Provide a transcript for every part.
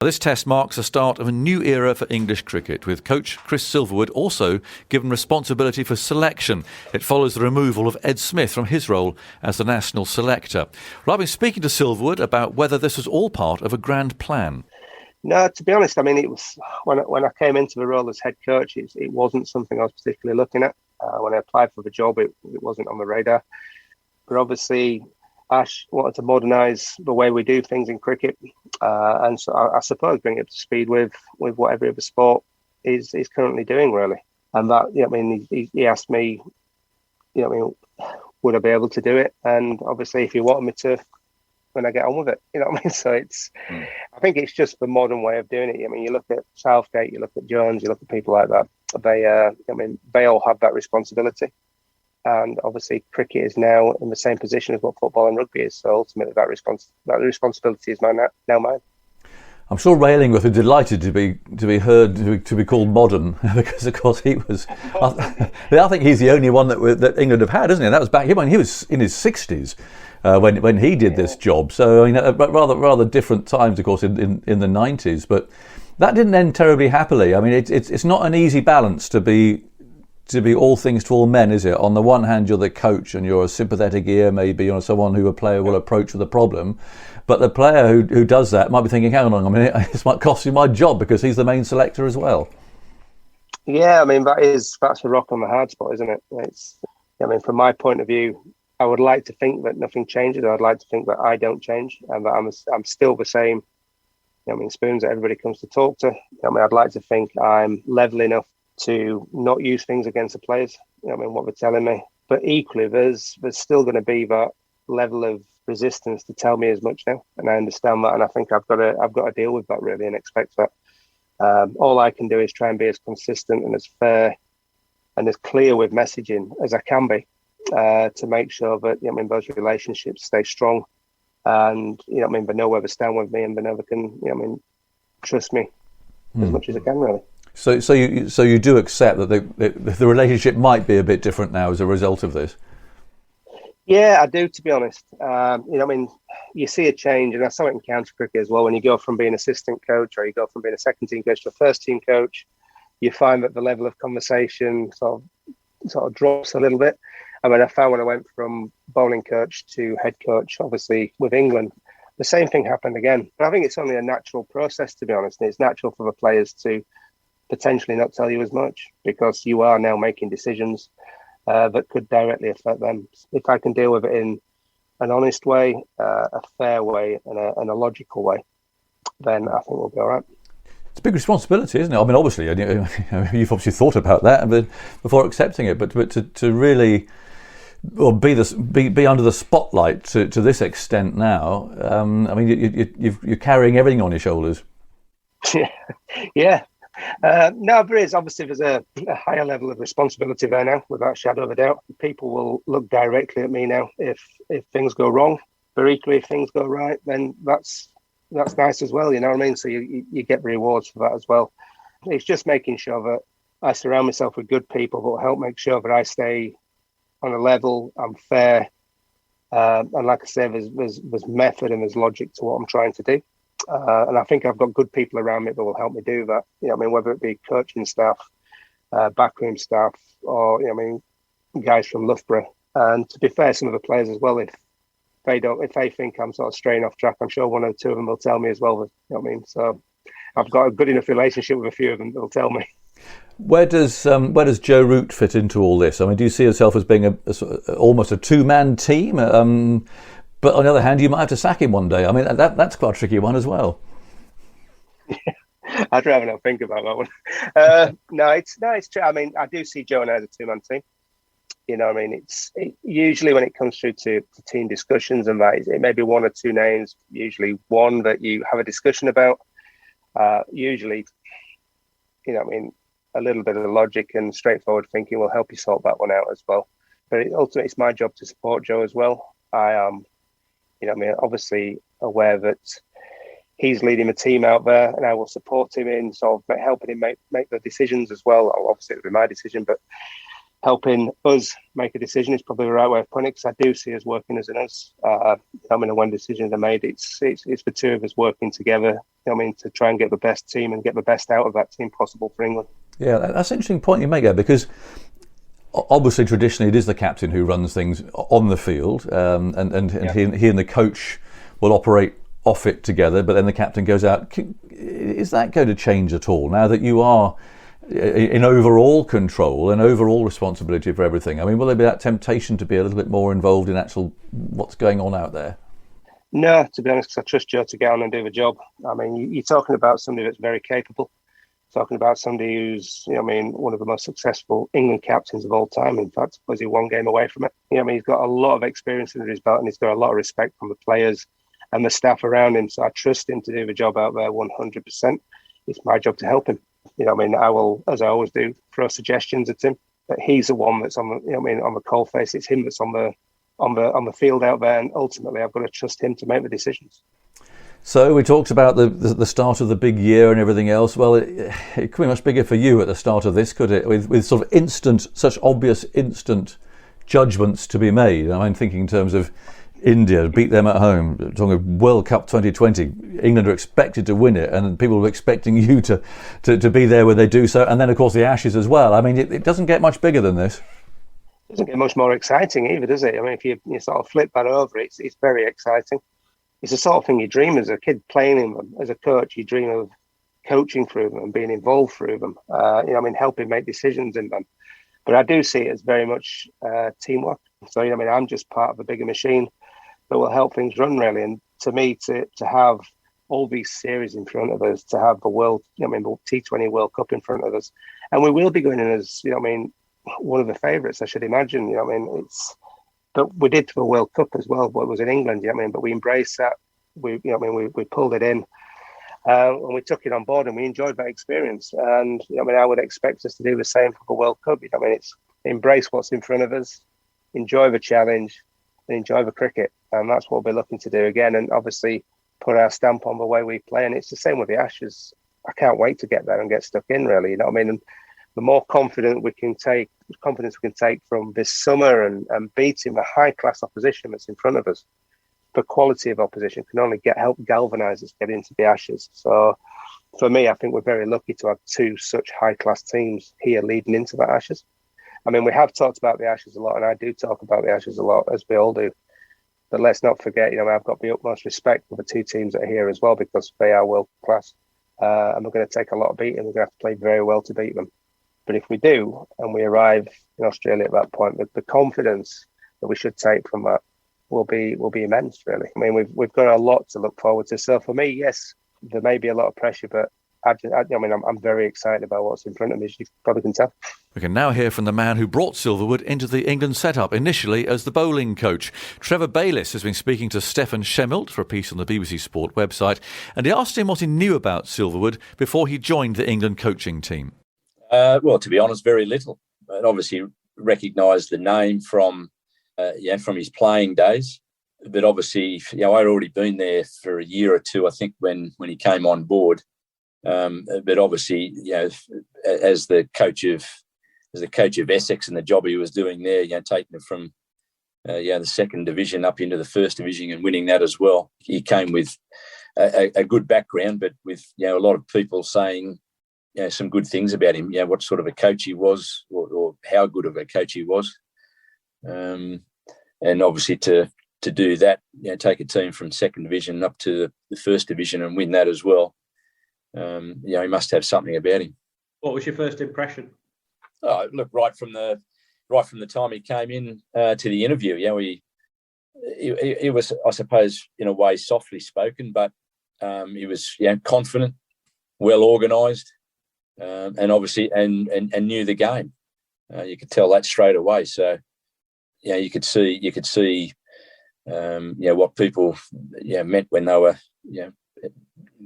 This test marks the start of a new era for English cricket, with coach Chris Silverwood also given responsibility for selection. It follows the removal of Ed Smith from his role as the national selector. Well, I've been speaking to Silverwood about whether this was all part of a grand plan. No, to be honest, I mean, it was when I came into the role as head coach, it wasn't something I was particularly looking at. When I applied for the job, it wasn't on the radar. But obviously, Ash wanted to modernise the way we do things in cricket, and so I suppose bring it up to speed with what every other sport is currently doing, really. And that, I mean, he asked me, would I be able to do it? And obviously, if he wanted me to, when I get on with it, you know what I mean? So I think it's just the modern way of doing it. I mean, you look at Southgate, you look at Jones, you look at people like that. They all have that responsibility. And obviously, cricket is now in the same position as what football and rugby is. So ultimately, that responsibility is now mine. I'm sure Railingworth was delighted to be heard to be called modern, because of course he was. I think he's the only one that England have had, isn't he? That was back when he was in his 60s when he did this job. So I mean, rather different times, of course, in the 90s. But that didn't end terribly happily. I mean, it's not an easy balance to be all things to all men, is it? On the one hand, you're the coach and you're a sympathetic ear, maybe, or someone who a player will approach with a problem. But the player who does that might be thinking, hang on a minute, this might cost you my job because he's the main selector as well. Yeah, I mean, that's a rock on the hard spot, isn't it? From my point of view, I would like to think that nothing changes. I'd like to think that I don't change and that I'm still the same, spoons that everybody comes to talk to. I'd like to think I'm level enough to not use things against the players, what they're telling me. But equally, there's still going to be that level of resistance to tell me as much now, and I understand that, and I think I've got to deal with that, really, and expect that. All I can do is try and be as consistent and as fair and as clear with messaging as I can be, to make sure that those relationships stay strong, and they know where they stand with me, and they know they can trust me as much as I can, really. So you do accept that the relationship might be a bit different now as a result of this? Yeah, I do, to be honest. You see a change, and I saw it in county cricket as well. When you go from being assistant coach, or you go from being a second team coach to a first team coach, you find that the level of conversation sort of drops a little bit. I mean, I found when I went from bowling coach to head coach, obviously with England, the same thing happened again. And I think it's only a natural process, to be honest. And it's natural for the players to potentially not tell you as much, because you are now making decisions that could directly affect them. If I can deal with it in an honest way, a fair way, and a logical way, then I think we'll be all right. It's a big responsibility, isn't it? I mean, obviously, you've obviously thought about that before accepting it, but to really be under the spotlight to this extent now, I mean, you're carrying everything on your shoulders. Yeah. No, there's a higher level of responsibility there now, without a shadow of a doubt. People will look directly at me now if things go wrong. But equally, if things go right, then that's nice as well, you know what I mean? So you get rewards for that as well. It's just making sure that I surround myself with good people who will help make sure that I stay on a level, I'm fair, and like I say, there's method and there's logic to what I'm trying to do. And I think I've got good people around me that will help me do that. Whether it be coaching staff, backroom staff, or guys from Loughborough. And to be fair, some of the players as well, if they think I'm sort of straying off track, I'm sure one or two of them will tell me as well. You know what I mean? So I've got a good enough relationship with a few of them that'll tell me. Where does Joe Root fit into all this? I mean, do you see yourself as being almost a two-man team? But on the other hand, you might have to sack him one day. I mean, that's quite a tricky one as well. I'd rather not think about that one. No, it's true. I mean, I do see Joe and I as a two-man team. You know what I mean? Usually when it comes through to team discussions and that, it may be one or two names, usually one that you have a discussion about. Usually, a little bit of logic and straightforward thinking will help you sort that one out as well. But ultimately, it's my job to support Joe as well. I am, obviously aware that he's leading the team out there, and I will support him in sort of helping him make the decisions as well. Obviously, it'll be my decision, but helping us make a decision is probably the right way of putting it, because I do see us working as an us. When decisions are made, it's the two of us working together, to try and get the best team and get the best out of that team possible for England. Yeah, that's an interesting point you make there, because obviously traditionally it is the captain who runs things on the field, and he and the coach will operate off it together, but then the captain goes out. Is that going to change at all now that you are in overall control and overall responsibility for everything? I mean, will there be that temptation to be a little bit more involved in actual what's going on out there? No, to be honest, because I trust Joe to get on and do the job. I mean, you're talking about somebody that's very capable, talking about somebody who's, one of the most successful England captains of all time. In fact, was he one game away from it? He's got a lot of experience under his belt, and he's got a lot of respect from the players and the staff around him. So I trust him to do the job out there 100%. It's my job to help him. I will, as I always do, throw suggestions at him. But he's the one that's on the, on the coalface. It's him that's on the field out there, and ultimately I've got to trust him to make the decisions. So we talked about the start of the big year and everything else. Well, it could be much bigger for you at the start of this, could it? With sort of such obvious instant judgments to be made. I'm thinking in terms of India, beat them at home. Talking of World Cup 2020, England are expected to win it, and people are expecting you to be there when they do so. And then, of course, the Ashes as well. I mean, it doesn't get much bigger than this. It doesn't get much more exciting either, does it? I mean, if you sort of flip that over, it's very exciting. It's the sort of thing you dream as a kid playing in them. As a coach, you dream of coaching through them and being involved through them. Helping make decisions in them. But I do see it as very much teamwork. So, I'm just part of a bigger machine that will help things run, really. And to me, to have all these series in front of us, to have the the T20 World Cup in front of us, and we will be going in as, one of the favourites, I should imagine. But we did to the World Cup as well. But it was in England, but we embraced that. We pulled it in, and we took it on board, and we enjoyed that experience. And I would expect us to do the same for the World Cup. It's embrace what's in front of us, enjoy the challenge, and enjoy the cricket. And that's what we're looking to do again. And obviously put our stamp on the way we play. And it's the same with the Ashes. I can't wait to get there and get stuck in, really. And the more confidence we can take from this summer and beating the high-class opposition that's in front of us, the quality of opposition can only help galvanise us get into the Ashes. So for me, I think we're very lucky to have two such high-class teams here leading into the Ashes. We have talked about the Ashes a lot, and I do talk about the Ashes a lot, as we all do. But let's not forget, I've got the utmost respect for the two teams that are here as well, because they are world class. And we're going to take a lot of beating. We're going to have to play very well to beat them. But if we do, and we arrive in Australia at that point, the confidence that we should take from that will be immense, really. We've got a lot to look forward to. So for me, yes, there may be a lot of pressure, but I'm very excited about what's in front of me, as you probably can tell. We can now hear from the man who brought Silverwood into the England setup, initially as the bowling coach. Trevor Bayliss has been speaking to Stefan Schemmelt for a piece on the BBC Sport website, and he asked him what he knew about Silverwood before he joined the England coaching team. Well, to be honest, very little. I'd obviously recognised the name from his playing days. But obviously, I'd already been there for a year or two, I think, when he came on board. But obviously, as the coach of Essex and the job he was doing there, taking it from the second division up into the first division and winning that as well, he came with a good background, but with a lot of people saying some good things about him. What sort of a coach he was, or how good of a coach he was, and obviously to do that, take a team from second division up to the first division and win that as well. He must have something about him. What was your first impression? Look, right from the time he came in to the interview, he was, I suppose, in a way, softly spoken, but he was confident, well organised, and obviously and knew the game. You could tell that straight away. So you could see what people meant when they were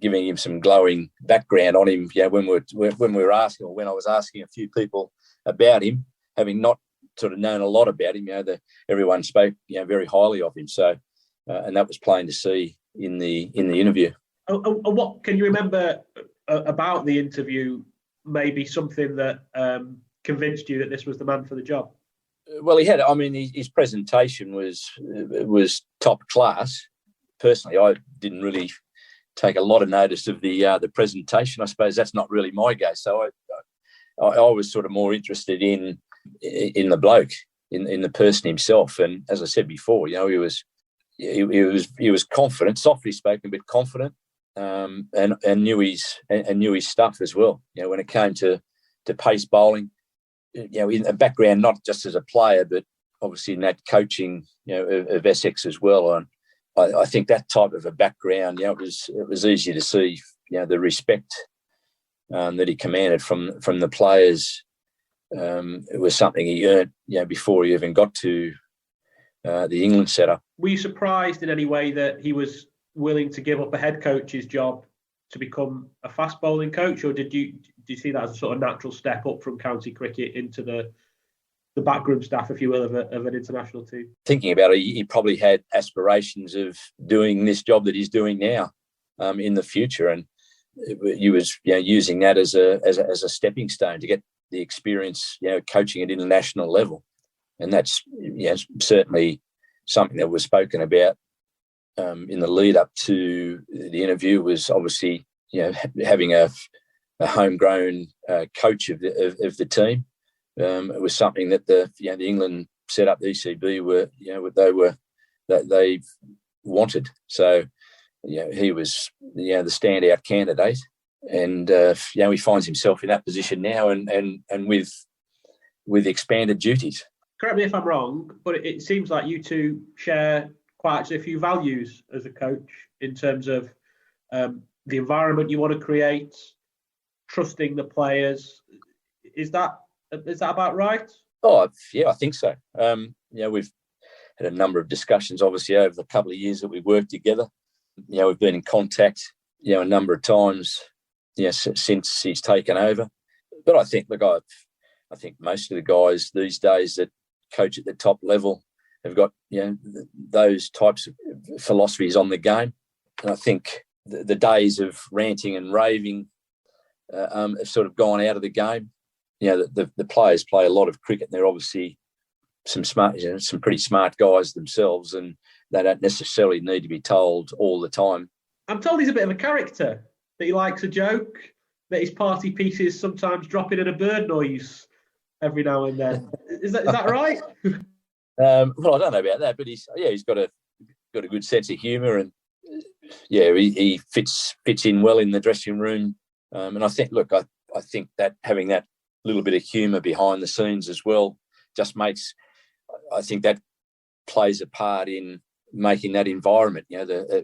giving him some glowing background on him. When we were asking, or when I was asking a few people about him, having not sort of known a lot about him, everyone spoke very highly of him. So and that was plain to see in the interview. What can you remember about the interview? Maybe something that convinced you that this was the man for the job? Well, he had. I mean, his presentation was top class. Personally, I didn't really take a lot of notice of the presentation. I suppose that's not really my go. So I was sort of more interested in the bloke, in the person himself. And as I said before, you know, he was confident, softly spoken, but confident, and knew his stuff as well. You know, when it came to pace bowling, you know, in a background not just as a player, but obviously in that coaching, you know, of Essex as well. And I think that type of a background, you know, it was easy to see, you know, the respect that he commanded from the players. It was something he earned, you know, before he even got to the England setup. Were you surprised in any way that he was willing to give up a head coach's job to become a fast bowling coach, or did you see that as a sort of natural step up from county cricket into the backroom staff, if you will, of an international team? Thinking about it, he probably had aspirations of doing this job that he's doing now in the future, and he was, you know, using that as a stepping stone to get the experience, you know, coaching at international level. And that's, you know, certainly something that was spoken about in the lead up to the interview, was obviously, you know, having a homegrown coach of the team. It was something that the England set up, the ECB were, you know, they wanted. So, you know, he was, you know, the standout candidate, and you know, he finds himself in that position now, and with expanded duties. Correct me if I'm wrong, but it seems like you two share quite actually a few values as a coach in terms of the environment you want to create, trusting the players. Is that about right? Oh, yeah, I think so. You know, we've had a number of discussions, obviously, over the couple of years that we've worked together. You know, we've been in contact, you know, a number of times, you know, since he's taken over. But I think, look, I think most of the guys these days that coach at the top level have got, you know, those types of philosophies on the game. And I think the days of ranting and raving have sort of gone out of the game. You know, the players play a lot of cricket, and they're obviously some pretty smart guys themselves, and they don't necessarily need to be told all the time. I'm told he's a bit of a character, that he likes a joke, that his party pieces sometimes drop in at a bird noise every now and then. Is that right? Well, I don't know about that, but he's got a good sense of humour, and yeah, he fits in well in the dressing room. And I think, look, I think that having that little bit of humour behind the scenes as well just makes, I think that plays a part in making that environment, you know,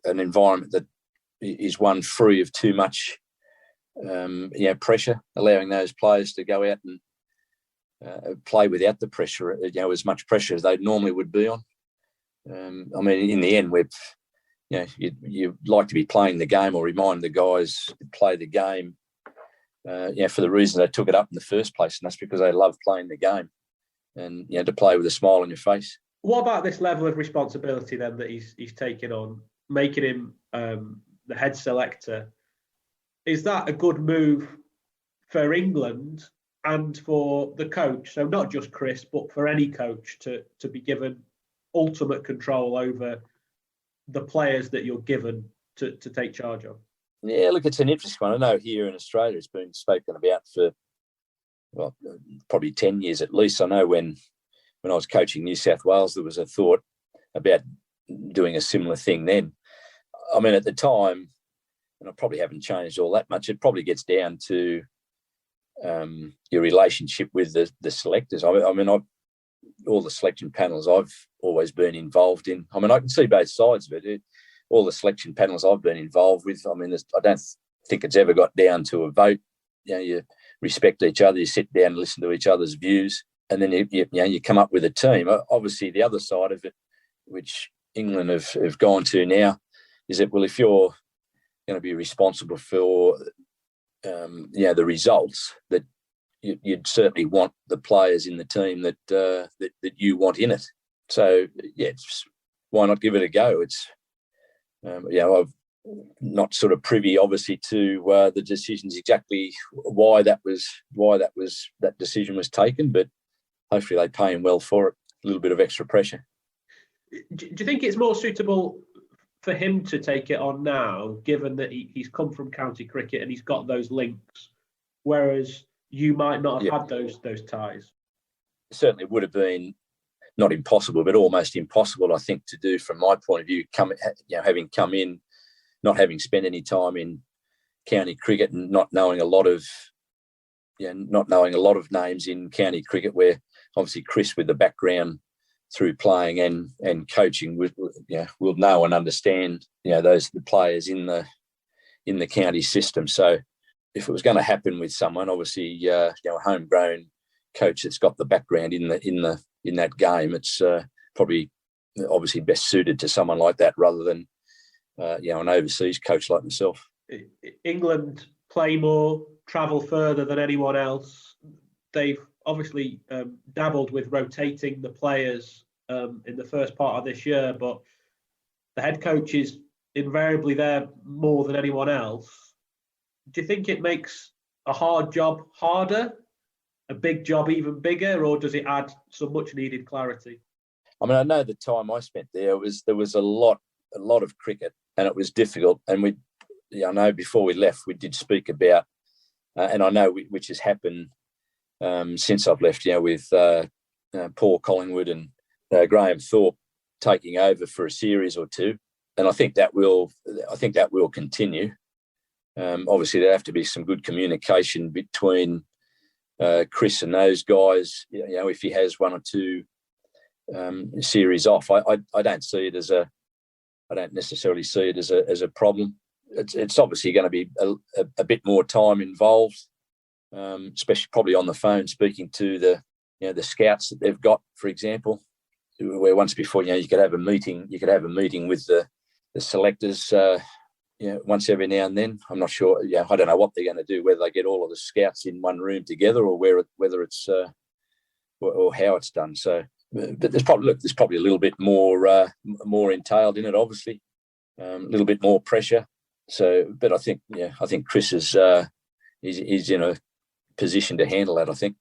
an environment that is one free of too much, you know, pressure, allowing those players to go out and play without the pressure, you know, as much pressure as they normally would be on. I mean, in the end, you know, you like to be playing the game, or remind the guys to play the game, you know, for the reason they took it up in the first place, and that's because they love playing the game, and, you know, to play with a smile on your face. What about this level of responsibility then that he's taken on, making him the head selector? Is that a good move for England and for the coach? So not just Chris, but for any coach to be given ultimate control over the players that you're given to take charge of? Yeah, look, it's an interesting one. I know here in Australia it's been spoken about for, well, probably 10 years at least. I know when I was coaching New South Wales, there was a thought about doing a similar thing then. I mean, at the time, and I probably haven't changed all that much, it probably gets down to your relationship with the selectors. I mean, all the selection panels I've always been involved in. I mean, I can see both sides of it. All the selection panels I've been involved with, I mean, I don't think it's ever got down to a vote. You know, you respect each other, you sit down and listen to each other's views, and then you come up with a team. Obviously, the other side of it, which England have gone to now, is that, well, if you're going to be responsible for you know, the results, that you'd certainly want the players in the team that you want in it. So yeah, why not give it a go? It's you know, not sort of privy, obviously, to the decisions exactly why that decision was taken, but hopefully they pay him well for it. A little bit of extra pressure. Do you think it's more suitable for him to take it on now, given that he's come from county cricket and he's got those links, whereas you might not have had those ties? Certainly would have been not impossible, but almost impossible, I think, to do from my point of view. Having come in, not having spent any time in county cricket, and not knowing a lot of names in county cricket, where obviously Chris, with the background through playing and coaching, will know and understand the players in the county system. So if it was going to happen with someone, obviously a homegrown coach that's got the background in that game, it's probably obviously best suited to someone like that rather than an overseas coach like myself. England play more, travel further than anyone else. They've obviously dabbled with rotating the players in the first part of this year, but the head coach is invariably there more than anyone else. Do you think it makes a hard job harder, a big job even bigger, or does it add some much needed clarity? I mean, I know the time I spent there was a lot of cricket, and it was difficult. And I know before we left, we did speak about, and I know which has happened since I've left, with Paul Collingwood and Graham Thorpe taking over for a series or two, and I think that will continue. Obviously, there have to be some good communication between Chris and those guys. If he has one or two series off, I don't see it as I don't necessarily see it as a problem. It's obviously going to be a bit more time involved, especially probably on the phone, speaking to the scouts that they've got, for example, where once before you could have a meeting. You could have a meeting with the selectors once every now and then. I'm not sure. I don't know what they're going to do, whether they get all of the scouts in one room together or whether it's or how it's done. So, but there's probably a little bit more entailed in it, obviously, a little bit more pressure. So, but I think Chris is in a position to handle that, I think.